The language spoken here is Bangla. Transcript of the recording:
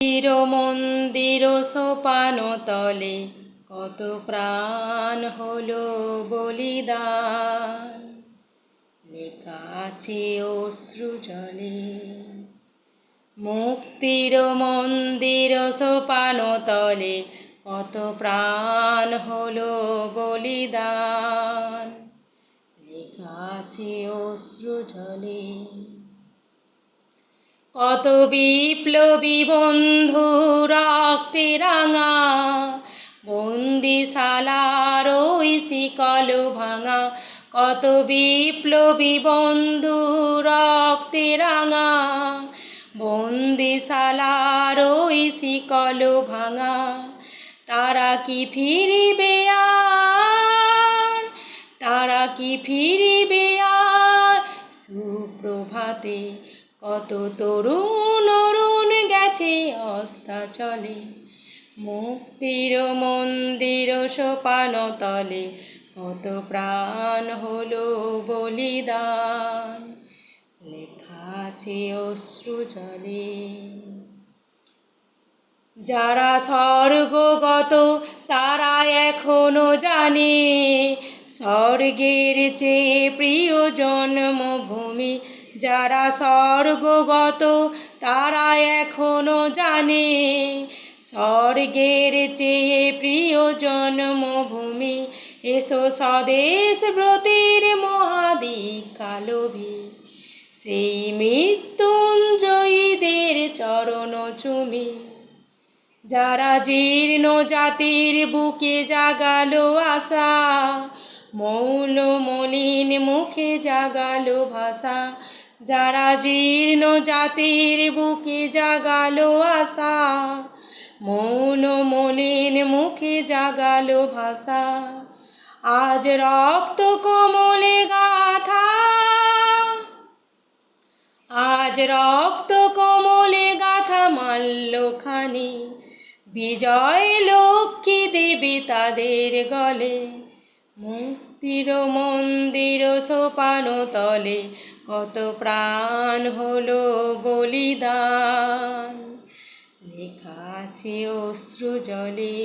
মন্দির মন্দির সোপান তলে কত প্রাণ হলো বলিদান, লেখা আছে অশ্রু জলে। মুক্তির মন্দির সোপান তলে কত প্রাণ হলো বলিদান, লেখা আছে অশ্রু জলে। কত বিপ্লবী বন্ধু রক্তে রাঙা, বন্দিশালার ওই শিকল ভাঙা। কত বিপ্লবী বন্ধু রক্তে রাঙা, বন্দিশালার ওই শিকল ভাঙা। তারা কি ফিরিবে আর, তারা কি ফিরিবে আর সুপ্রভাতে? কত তরুণ অরুণ গেছে অস্তাচলে, মুক্তির মন্দির সোপান তলে কত প্রাণ হলো বলিদান, লেখা আছে অশ্রু জলে। যারা স্বর্গগত তারা এখনো জানে, স্বর্গের চেয়ে প্রিয় জন্মভূমি। যারা স্বর্গগত তারা এখনো জানে, স্বর্গের চেয়ে প্রিয় জন্মভূমি। এসো স্বদেশ ব্রতের মহাদীক্ষা লোভী, সেই মৃত্যুঞ্জয়ীদের চরণ চুমি। যারা জীর্ণ জাতির বুকে জাগালো আশা, মৌন মলিন মুখে জাগালো ভাষা। যারা জীর্ণ জাতির বুকে জাগালো আশা, মৌন মলিন মুখে জাগালো ভাষা। আজ রক্ত কমলে গাথা, আজ রক্ত কমলে গাথা মাল্যখানি, বিজয় লক্ষ্মী দেবী তাদের গলে। মুক্তির মন্দির সোপান তলে কত প্রাণ হলো বলিদান, লেখা আছে অশ্রু জলে।